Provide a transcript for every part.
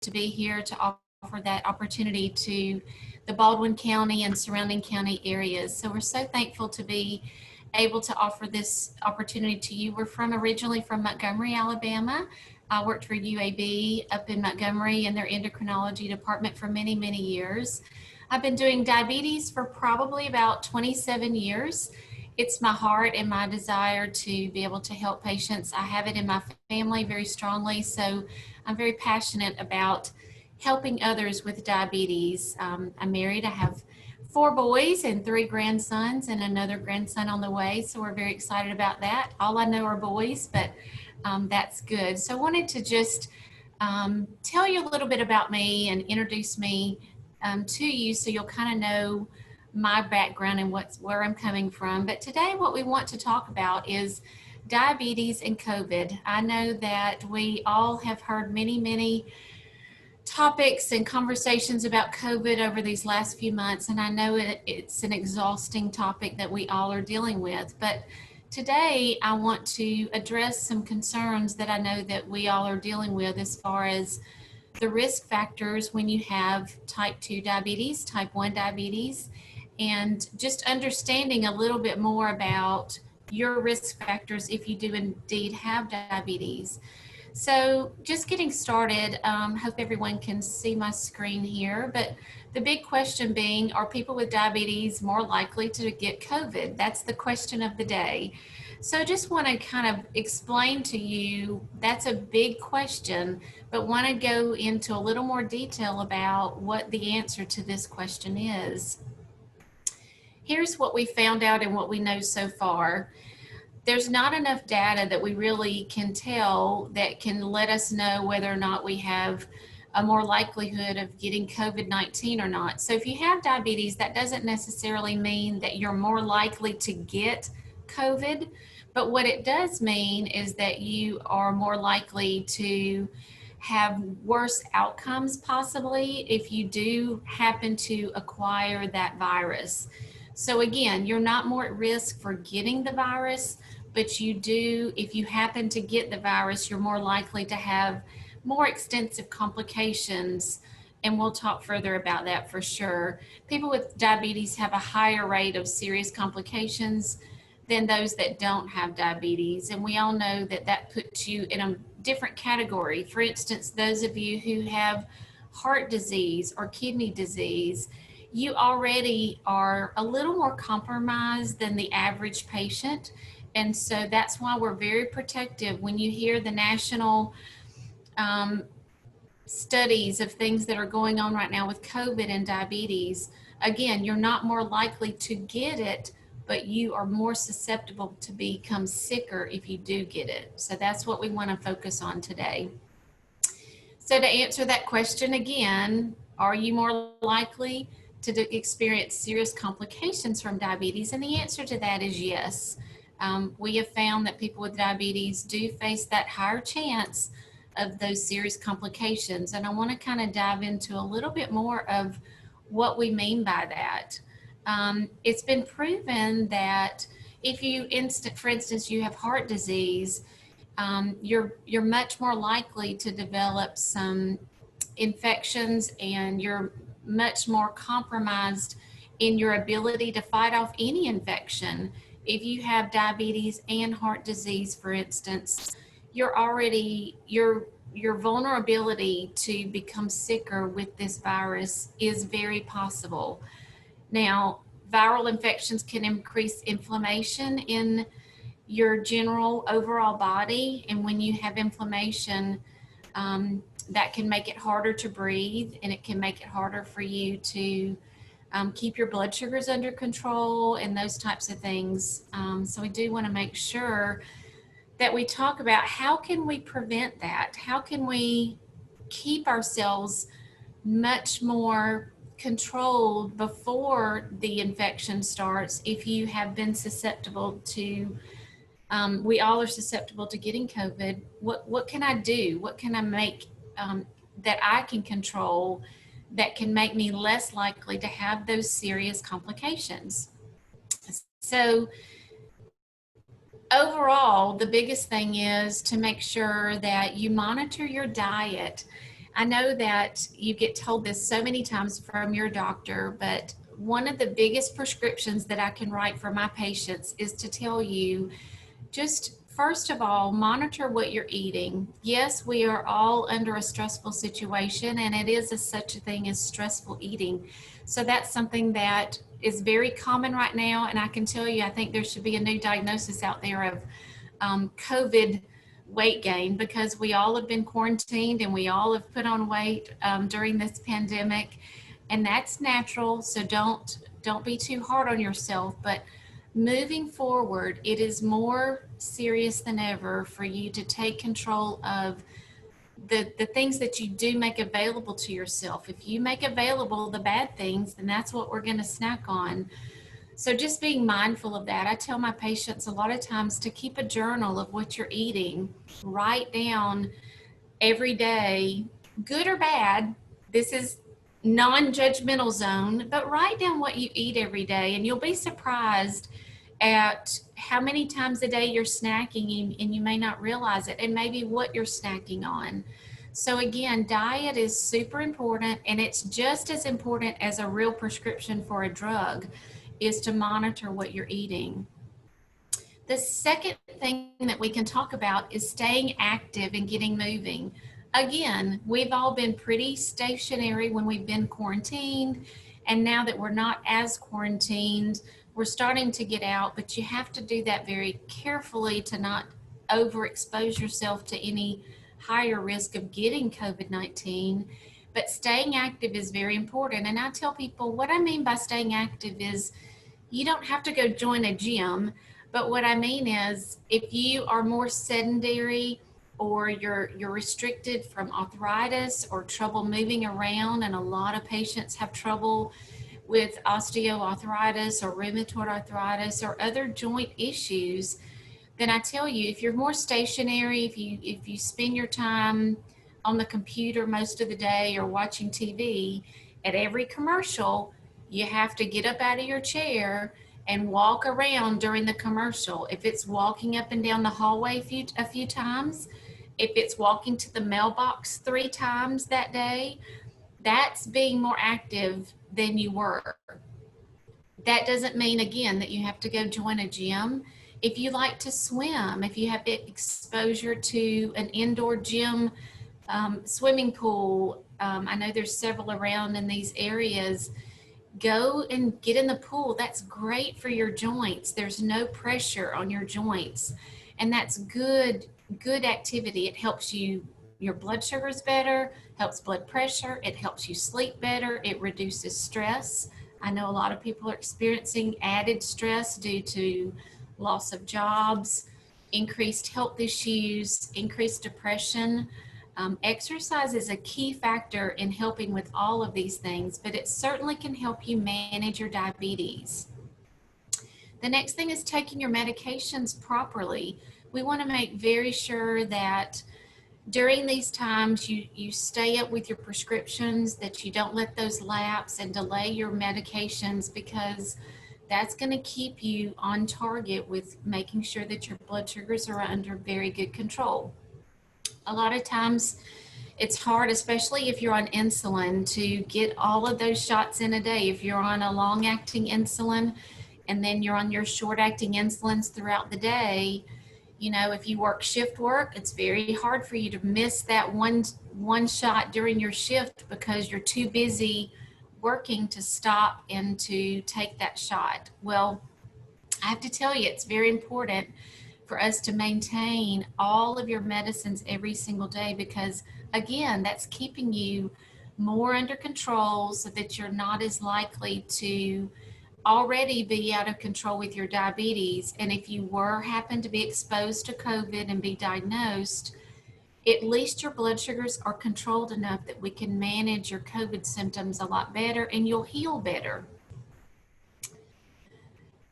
to be here to offer that opportunity to the Baldwin County and surrounding county areas. So we're so thankful to be able to offer this opportunity to you. We're originally from Montgomery, Alabama. I worked for UAB up in Montgomery in their endocrinology department for many, many years. I've been doing diabetes for probably about 27 years. It's my heart and my desire to be able to help patients. I have it in my family very strongly, so I'm very passionate about helping others with diabetes. I'm married. I have 4 boys and 3 grandsons and another grandson on the way, so we're very excited about that. All I know are boys, but that's good. So I wanted to just tell you a little bit about me and introduce me to you so you'll kind of know my background and where I'm coming from. But today what we want to talk about is diabetes and COVID. I know that we all have heard many topics and conversations about COVID over these last few months, and I know it's an exhausting topic that we all are dealing with. But today I want to address some concerns that I know that we all are dealing with as far as the risk factors when you have type 2 diabetes, type 1 diabetes, and just understanding a little bit more about your risk factors if you do indeed have diabetes. So just getting started, hope everyone can see my screen here, but the big question being, are people with diabetes more likely to get COVID? That's the question of the day. So just want to kind of explain to you, that's a big question, but want to go into a little more detail about what the answer to this question is. Here's what we found out and what we know so far. There's not enough data that we really can tell that can let us know whether or not we have a more likelihood of getting COVID-19 or not. So if you have diabetes, that doesn't necessarily mean that you're more likely to get COVID, but what it does mean is that you are more likely to have worse outcomes possibly if you do happen to acquire that virus. So again, you're not more at risk for getting the virus, but you do, if you happen to get the virus, you're more likely to have more extensive complications, and we'll talk further about that for sure. People with diabetes have a higher rate of serious complications than those that don't have diabetes, and we all know that that puts you in a different category. For instance, those of you who have heart disease or kidney disease, you already are a little more compromised than the average patient. And so that's why we're very protective when you hear the national studies of things that are going on right now with COVID and diabetes. Again, you're not more likely to get it, but you are more susceptible to become sicker if you do get it. So that's what we want to focus on today. So to answer that question again, are you more likely to experience serious complications from diabetes? And the answer to that is yes. We have found that people with diabetes do face that higher chance of those serious complications. And I want to kind of dive into a little bit more of what we mean by that. It's been proven that if you, for instance, you have heart disease, you're much more likely to develop some infections, and you're much more compromised in your ability to fight off any infection. If you have diabetes and heart disease, for instance, your vulnerability to become sicker with this virus is very possible. Now, viral infections can increase inflammation in your general overall body, and when you have inflammation, that can make it harder to breathe, and it can make it harder for you to keep your blood sugars under control and those types of things. So we do want to make sure that we talk about how can we prevent that? How can we keep ourselves much more controlled before the infection starts if you have been susceptible to, we all are susceptible to getting COVID. What can I do? What can I make that I can control that can make me less likely to have those serious complications? So overall, the biggest thing is to make sure that you monitor your diet. I know that you get told this so many times from your doctor, but one of the biggest prescriptions that I can write for my patients is to tell you, just first of all, monitor what you're eating. Yes, we are all under a stressful situation, and it is such a thing as stressful eating. So that's something that is very common right now. And I can tell you, I think there should be a new diagnosis out there of COVID weight gain, because we all have been quarantined and we all have put on weight during this pandemic, and that's natural. So don't be too hard on yourself. But moving forward, it is more serious than ever for you to take control of the things that you do make available to yourself. If you make available the bad things, then that's what we're going to snack on. So just being mindful of that. I tell my patients a lot of times to keep a journal of what you're eating. Write down every day, good or bad. This is non-judgmental zone, but write down what you eat every day, and you'll be surprised at how many times a day you're snacking, and you may not realize it, and maybe what you're snacking on. So again, diet is super important, and it's just as important as a real prescription for a drug is to monitor what you're eating. The second thing that we can talk about is staying active and getting moving. Again, we've all been pretty stationary when we've been quarantined, and now that we're not as quarantined, we're starting to get out, but you have to do that very carefully to not overexpose yourself to any higher risk of getting COVID-19. But staying active is very important. And I tell people what I mean by staying active is you don't have to go join a gym, but what I mean is if you are more sedentary, or you're restricted from arthritis or trouble moving around, and a lot of patients have trouble with osteoarthritis or rheumatoid arthritis or other joint issues, then I tell you, if you're more stationary, if you spend your time on the computer most of the day or watching TV, at every commercial, you have to get up out of your chair and walk around during the commercial. If it's walking up and down the hallway a few times, if it's walking to the mailbox 3 times that day, that's being more active than you were. That doesn't mean, again, that you have to go join a gym. If you like to swim, if you have exposure to an indoor gym, swimming pool, I know there's several around in these areas, go and get in the pool. That's great for your joints. There's no pressure on your joints, and that's good activity. It helps your blood sugars better, helps blood pressure, it helps you sleep better, it reduces stress. I know a lot of people are experiencing added stress due to loss of jobs, increased health issues, increased depression. Exercise is a key factor in helping with all of these things, but it certainly can help you manage your diabetes. The next thing is taking your medications properly. We want to make very sure that during these times you stay up with your prescriptions, that you don't let those lapse and delay your medications, because that's going to keep you on target with making sure that your blood sugars are under very good control. A lot of times it's hard, especially if you're on insulin, to get all of those shots in a day. If you're on a long-acting insulin and then you're on your short-acting insulins throughout the day, you know, if you work shift work, it's very hard for you to miss that one shot during your shift because you're too busy working to stop and to take that shot. Well, I have to tell you, it's very important for us to maintain all of your medicines every single day, because again, that's keeping you more under control so that you're not as likely to already be out of control with your diabetes. And if you happen to be exposed to COVID and be diagnosed, at least your blood sugars are controlled enough that we can manage your COVID symptoms a lot better and you'll heal better.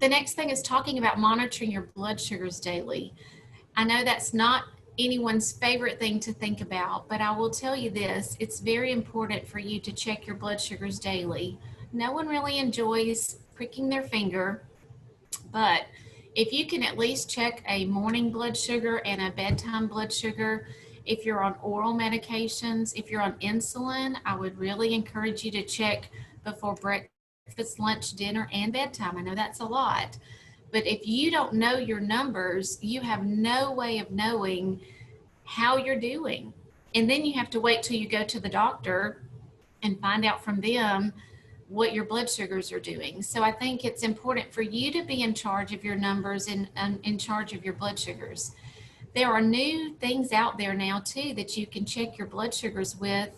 The next thing is talking about monitoring your blood sugars daily. I know that's not anyone's favorite thing to think about, but I will tell you this, it's very important for you to check your blood sugars daily. No one really enjoys pricking their finger, but if you can at least check a morning blood sugar and a bedtime blood sugar, If you're on oral medications, if you're on insulin, I would really encourage you to check before breakfast, lunch, dinner, and bedtime. I know that's a lot, but if you don't know your numbers, you have no way of knowing how you're doing. And then you have to wait till you go to the doctor and find out from them what your blood sugars are doing. So I think it's important for you to be in charge of your numbers and in charge of your blood sugars. There are new things out there now too that you can check your blood sugars with,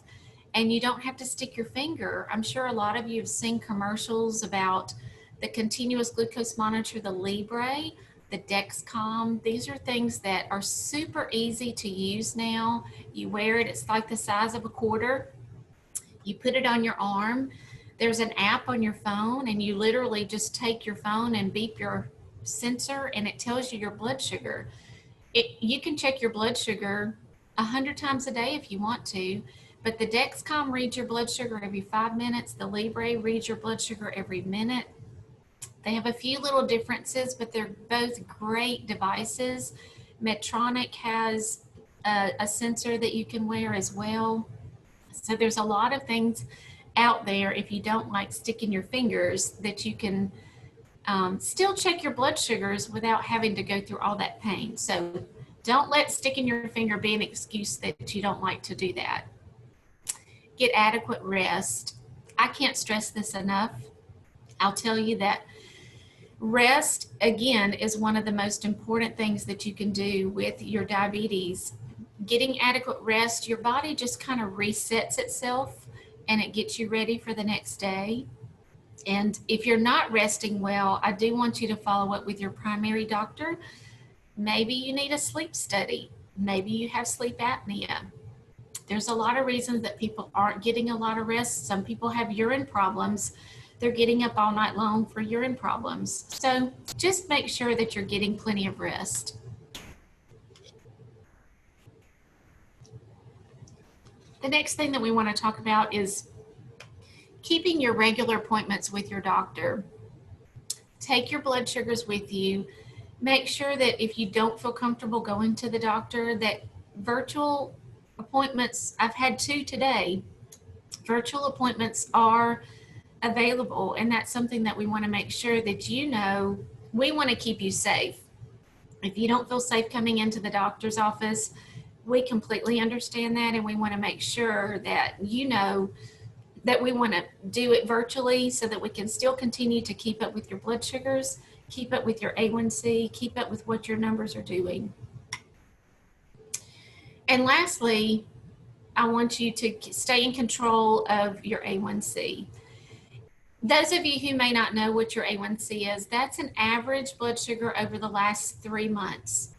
and you don't have to stick your finger. I'm sure a lot of you have seen commercials about the continuous glucose monitor, the Libre, the Dexcom. These are things that are super easy to use now. You wear it, it's like the size of a quarter. You put it on your arm. There's an app on your phone, and you literally just take your phone and beep your sensor, and it tells you your blood sugar. You can check your blood sugar 100 times a day if you want to, but the Dexcom reads your blood sugar every 5 minutes. The Libre reads your blood sugar every minute. They have a few little differences, but they're both great devices. Medtronic has a sensor that you can wear as well. So there's a lot of things out there, if you don't like sticking your fingers, that you can still check your blood sugars without having to go through all that pain. So don't let sticking your finger be an excuse that you don't like to do that. Get adequate rest. I can't stress this enough. I'll tell you that rest, again, is one of the most important things that you can do with your diabetes. Getting adequate rest, your body just kind of resets itself and it gets you ready for the next day. And if you're not resting well, I do want you to follow up with your primary doctor. Maybe you need a sleep study. Maybe you have sleep apnea. There's a lot of reasons that people aren't getting a lot of rest. Some people have urine problems. They're getting up all night long for urine problems. So just make sure that you're getting plenty of rest. The next thing that we want to talk about is keeping your regular appointments with your doctor. Take your blood sugars with you. Make sure that if you don't feel comfortable going to the doctor, that virtual appointments, I've had 2 today, virtual appointments are available, and that's something that we want to make sure that you know. We want to keep you safe. If you don't feel safe coming into the doctor's office, we completely understand that, and we want to make sure that you know that we want to do it virtually so that we can still continue to keep up with your blood sugars, keep up with your A1C, keep up with what your numbers are doing. And lastly, I want you to stay in control of your A1C. Those of you who may not know what your A1C is, that's an average blood sugar over the last 3 months.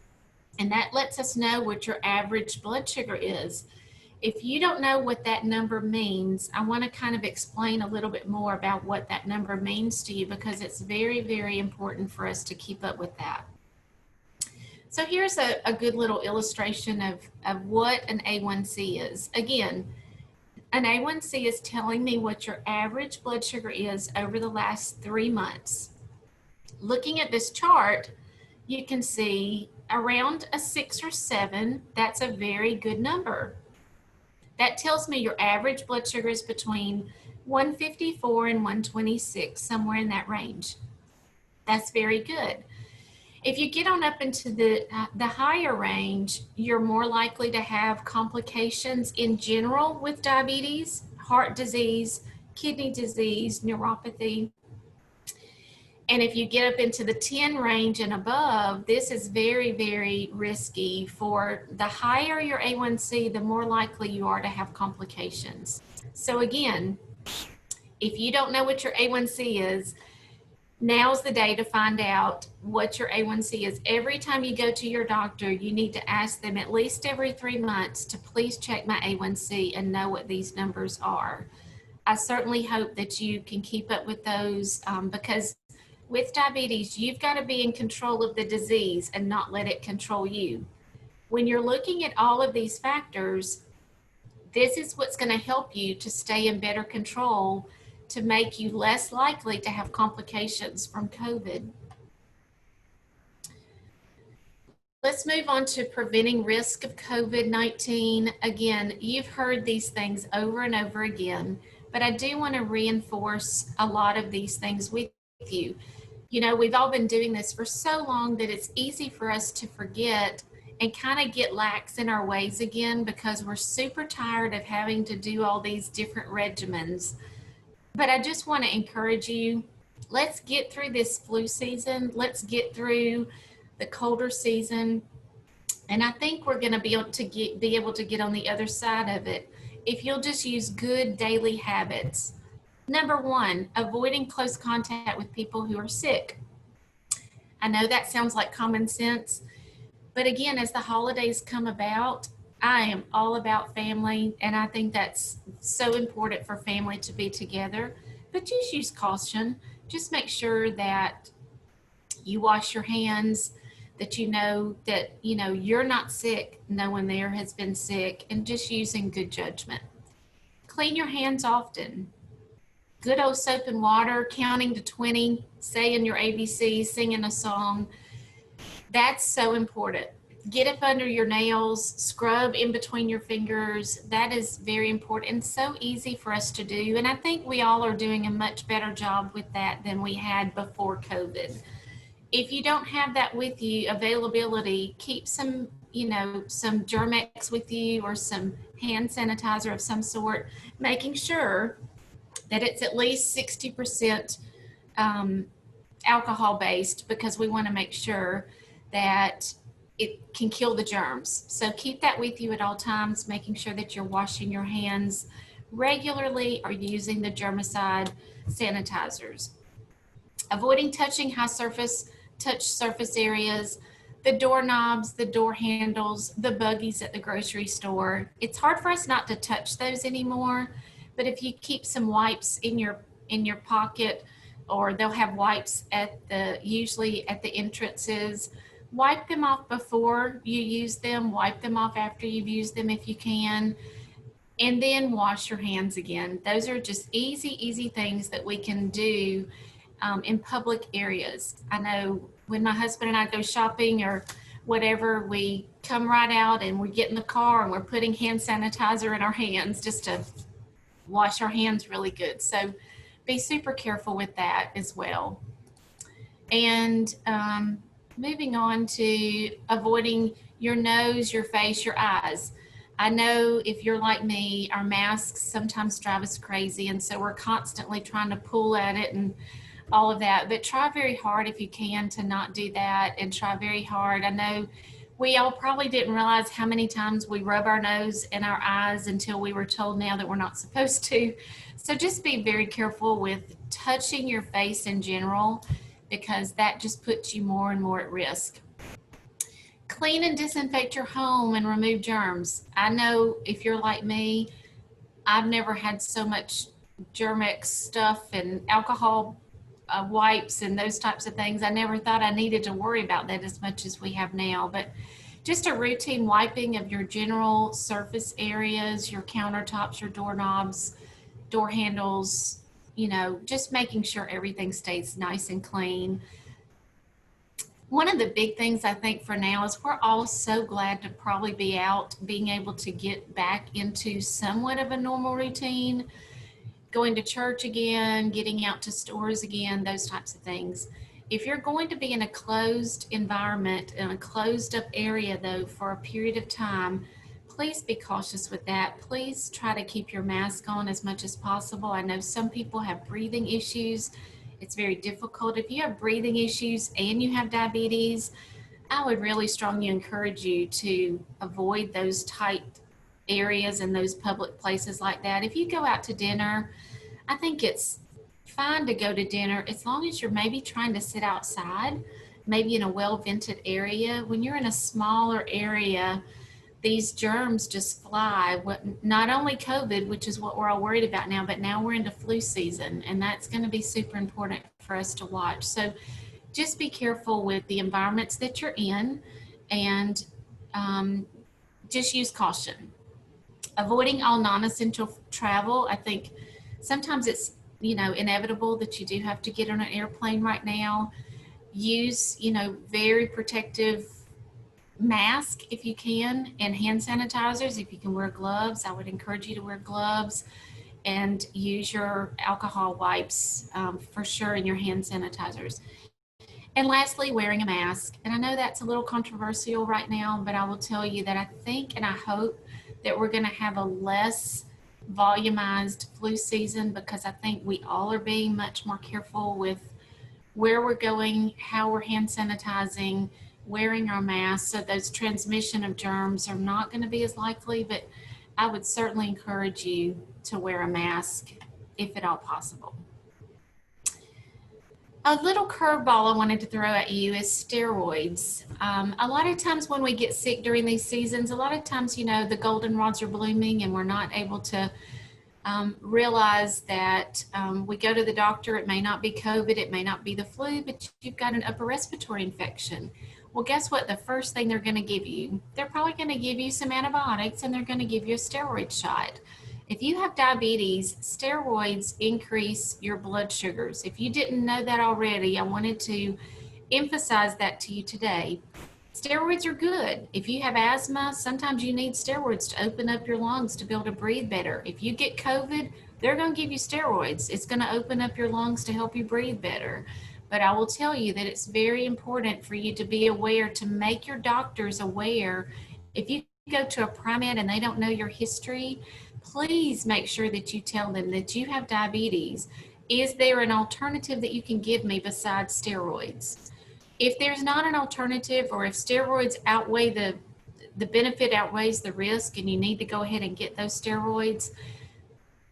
And that lets us know what your average blood sugar is. If you don't know what that number means, I want to kind of explain a little bit more about what that number means to you, because it's very, very important for us to keep up with that. So here's a good little illustration of what an A1C is. Again, an A1C is telling me what your average blood sugar is over the last 3 months. Looking at this chart, you can see around a 6 or 7, that's a very good number. That tells me your average blood sugar is between 154 and 126, somewhere in that range. That's very good. If you get on up into the higher range, you're more likely to have complications in general with diabetes, heart disease, kidney disease, neuropathy. And if you get up into the 10 range and above, this is very, very risky. For the higher your A1C, the more likely you are to have complications. So again, if you don't know what your A1C is, now's the day to find out what your A1C is. Every time you go to your doctor, you need to ask them at least every 3 months to please check my A1C and know what these numbers are. I certainly hope that you can keep up with those because with diabetes, you've got to be in control of the disease and not let it control you. When you're looking at all of these factors, this is what's going to help you to stay in better control, to make you less likely to have complications from COVID. Let's move on to preventing risk of COVID-19. Again, you've heard these things over and over again, but I do want to reinforce a lot of these things with you. You know, we've all been doing this for so long that it's easy for us to forget and kind of get lax in our ways again because we're super tired of having to do all these different regimens. But I just want to encourage you, let's get through this flu season. Let's get through the colder season. And I think we're going to be able to get on the other side of it if you'll just use good daily habits. Number one, avoiding close contact with people who are sick. I know that sounds like common sense, but again, as the holidays come about, I am all about family, and I think that's so important for family to be together. But just use caution. Just make sure that you wash your hands, that you're not sick, no one there has been sick, and just using good judgment. Clean your hands often. Good old soap and water, counting to 20, saying your ABCs, singing a song. That's so important. Get up under your nails, scrub in between your fingers. That is very important and so easy for us to do. And I think we all are doing a much better job with that than we had before COVID. If you don't have that with you, availability, keep some Germ-X with you or some hand sanitizer of some sort, making sure that it's at least 60% alcohol based, because we want to make sure that it can kill the germs. So keep that with you at all times, making sure that you're washing your hands regularly or using the germicide sanitizers. Avoiding touching touch surface areas, the doorknobs, the door handles, the buggies at the grocery store. It's hard for us not to touch those anymore, but if you keep some wipes in your pocket, or they'll have wipes usually at the entrances, wipe them off before you use them, wipe them off after you've used them if you can, and then wash your hands again. Those are just easy things that we can do in public areas. I know when my husband and I go shopping or whatever, we come right out and we get in the car and we're putting hand sanitizer in our hands just to wash our hands really good. So be super careful with that as well. And moving on to avoiding your nose, your face, your eyes. I know if you're like me, our masks sometimes drive us crazy, and so we're constantly trying to pull at it and all of that, but try very hard if you can to not do that, and try very hard. I know we all probably didn't realize how many times we rub our nose and our eyes until we were told now that we're not supposed to. So just be very careful with touching your face in general, because that just puts you more and more at risk. Clean and disinfect your home and remove germs. I know if you're like me, I've never had so much Germ-X stuff and alcohol wipes and those types of things. I never thought I needed to worry about that as much as we have now, but just a routine wiping of your general surface areas, your countertops, your doorknobs, door handles, just making sure everything stays nice and clean. One of the big things I think for now is we're all so glad to probably be out, being able to get back into somewhat of a normal routine, going to church again, getting out to stores again, those types of things. If you're going to be in a closed environment, in a closed up area though, for a period of time, please be cautious with that. Please try to keep your mask on as much as possible. I know some people have breathing issues. It's very difficult. If you have breathing issues and you have diabetes, I would really strongly encourage you to avoid those tight areas and those public places like that. If you go out to dinner, I think it's fine to go to dinner as long as you're maybe trying to sit outside, maybe in a well-vented area. When you're in a smaller area, these germs just fly. Not only COVID, which is what we're all worried about now, but now we're into flu season, and that's going to be super important for us to watch. So just be careful with the environments that you're in, and just use caution. Avoiding all non-essential travel. I think sometimes it's, inevitable that you do have to get on an airplane right now. Use, very protective mask if you can, and hand sanitizers. If you can wear gloves, I would encourage you to wear gloves and use your alcohol wipes for sure, and your hand sanitizers. And lastly, wearing a mask. And I know that's a little controversial right now, but I will tell you that I think and I hope that we're going to have a less volumized flu season, because I think we all are being much more careful with where we're going, how we're hand sanitizing, wearing our masks. So those transmission of germs are not going to be as likely, but I would certainly encourage you to wear a mask if at all possible. A little curveball I wanted to throw at you is steroids. A lot of times when we get sick during these seasons, a lot of times, you know, the goldenrods are blooming and we're not able to realize that we go to the doctor. It may not be COVID, it may not be the flu, but you've got an upper respiratory infection. Well, guess what? The first thing they're going to give you, they're probably going to give you some antibiotics, and they're going to give you a steroid shot. If you have diabetes, steroids increase your blood sugars. If you didn't know that already, I wanted to emphasize that to you today. Steroids are good. If you have asthma, sometimes you need steroids to open up your lungs to be able to breathe better. If you get COVID, they're going to give you steroids. It's going to open up your lungs to help you breathe better. But I will tell you that it's very important for you to be aware, to make your doctors aware. If you go to a Pri-Med and they don't know your history, please make sure that you tell them that you have diabetes. Is there an alternative that you can give me besides steroids? If there's not an alternative, or if steroids outweigh the benefit outweighs the risk and you need to go ahead and get those steroids,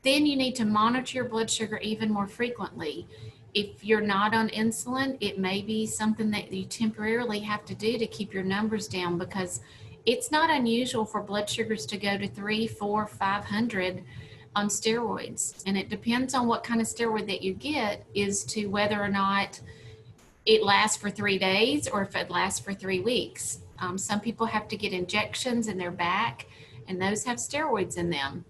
then you need to monitor your blood sugar even more frequently. If you're not on insulin, it may be something that you temporarily have to do to keep your numbers down, because it's not unusual for blood sugars to go to 300, 400, 500 on steroids. And it depends on what kind of steroid that you get as to whether or not it lasts for 3 days or if it lasts for 3 weeks. Some people have to get injections in their back, and those have steroids in them.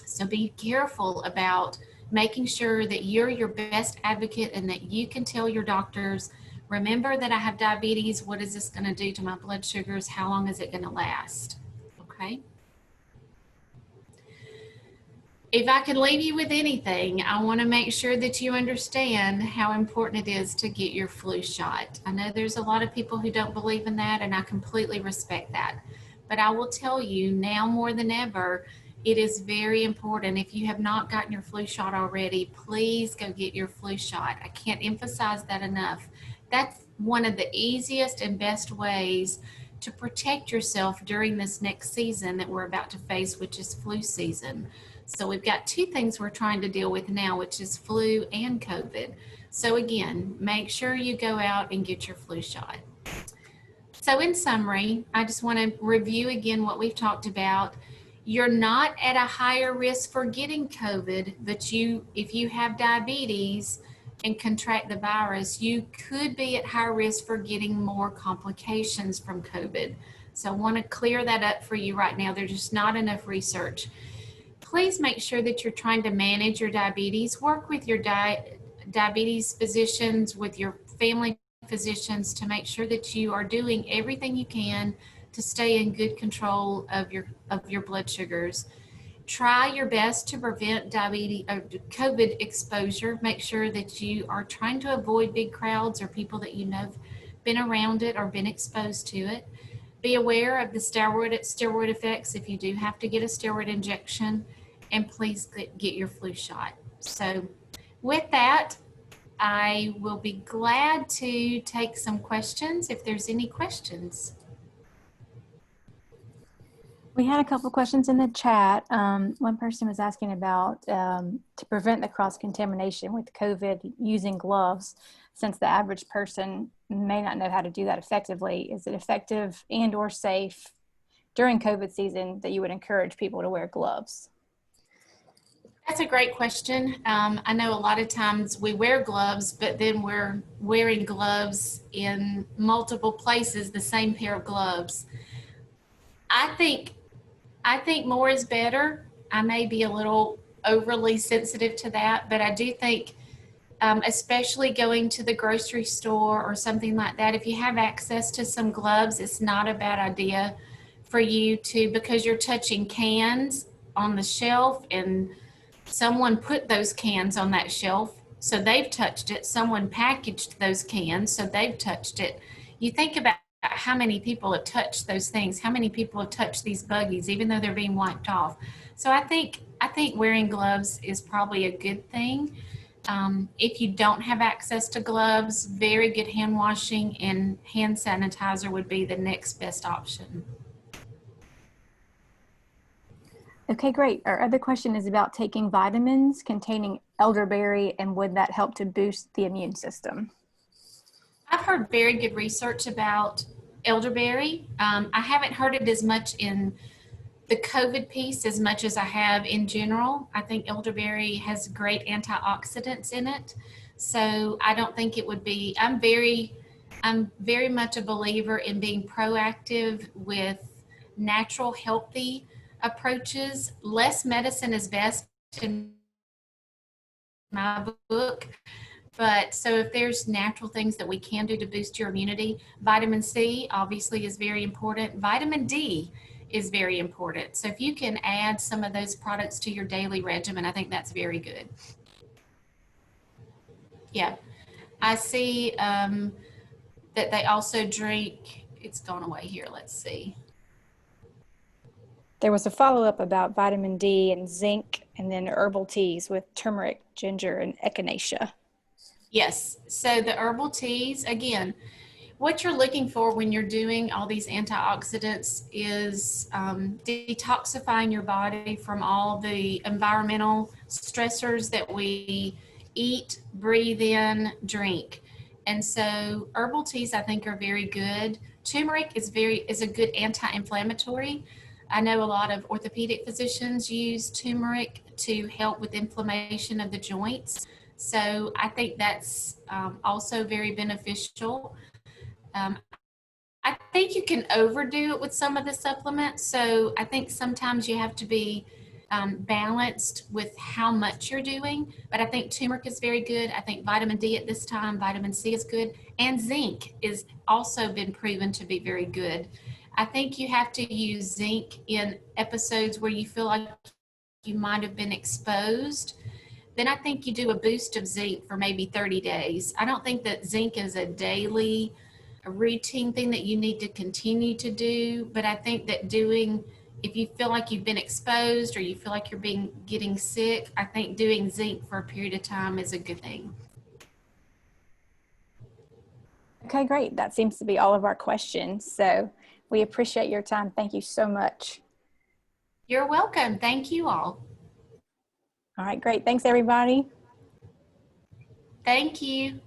So be careful about making sure that you're your best advocate and that you can tell your doctors, remember that I have diabetes. What is this going to do to my blood sugars? How long is it going to last? Okay. If I can leave you with anything, I want to make sure that you understand how important it is to get your flu shot. I know there's a lot of people who don't believe in that, and I completely respect that. But I will tell you now more than ever, it is very important. If you have not gotten your flu shot already, please go get your flu shot. I can't emphasize that enough. That's one of the easiest and best ways to protect yourself during this next season that we're about to face, which is flu season. So we've got 2 things we're trying to deal with now, which is flu and COVID. So again, make sure you go out and get your flu shot. So in summary, I just want to review again what we've talked about. You're not at a higher risk for getting COVID, but if you have diabetes and contract the virus, you could be at higher risk for getting more complications from COVID. So I want to clear that up for you right now. There's just not enough research. Please make sure that you're trying to manage your diabetes. Work with your diabetes physicians, with your family physicians, to make sure that you are doing everything you can to stay in good control of your blood sugars. Try your best to prevent diabetes or COVID exposure. Make sure that you are trying to avoid big crowds or people that you know have been around it or been exposed to it. Be aware of the steroid effects if you do have to get a steroid injection, and please get your flu shot. So with that, I will be glad to take some questions if there's any questions. We had a couple questions in the chat. One person was asking about to prevent the cross-contamination with COVID using gloves, since the average person may not know how to do that effectively. Is it effective and or safe during COVID season that you would encourage people to wear gloves? That's a great question. I know a lot of times we wear gloves, but then we're wearing gloves in multiple places, the same pair of gloves. I think more is better. I may be a little overly sensitive to that, but I do think especially going to the grocery store or something like that. If you have access to some gloves, it's not a bad idea for you to, because you're touching cans on the shelf and someone put those cans on that shelf, so they've touched it. Someone packaged those cans, so they've touched it. You think about how many people have touched those things, how many people have touched these buggies, even though they're being wiped off. So I think wearing gloves is probably a good thing. If you don't have access to gloves, very good hand washing and hand sanitizer would be the next best option. Okay, great. Our other question is about taking vitamins containing elderberry, and would that help to boost the immune system? I've heard very good research about elderberry. I haven't heard it as much in the COVID piece as much as I have in general. I think elderberry has great antioxidants in it. So I don't think it would be, I'm very much a believer in being proactive with natural, healthy approaches. Less medicine is best in my book. But so if there's natural things that we can do to boost your immunity, vitamin C obviously is very important. Vitamin D is very important. So if you can add some of those products to your daily regimen, I think that's very good. Yeah. I see that they also drink, it's gone away here. Let's see. There was a follow-up about vitamin D and zinc, and then herbal teas with turmeric, ginger, and echinacea. Yes. So the herbal teas, again, what you're looking for when you're doing all these antioxidants is detoxifying your body from all the environmental stressors that we eat, breathe in, drink. And so herbal teas I think are very good. Turmeric is a good anti-inflammatory. I know a lot of orthopedic physicians use turmeric to help with inflammation of the joints. So I think that's also very beneficial. Um, I think you can overdo it with some of the supplements. So I think sometimes you have to be balanced with how much you're doing. But I think turmeric is very good. I think vitamin D at this time, vitamin C is good. And zinc is also been proven to be very good. I think you have to use zinc in episodes where you feel like you might have been exposed. Then I think you do a boost of zinc for maybe 30 days. I don't think that zinc is a daily a routine thing that you need to continue to do, but I think that if you feel like you've been exposed or you feel like you're getting sick, I think doing zinc for a period of time is a good thing. Okay, great. That seems to be all of our questions. So we appreciate your time. Thank you so much. You're welcome. Thank you all. All right, great. Thanks, everybody. Thank you.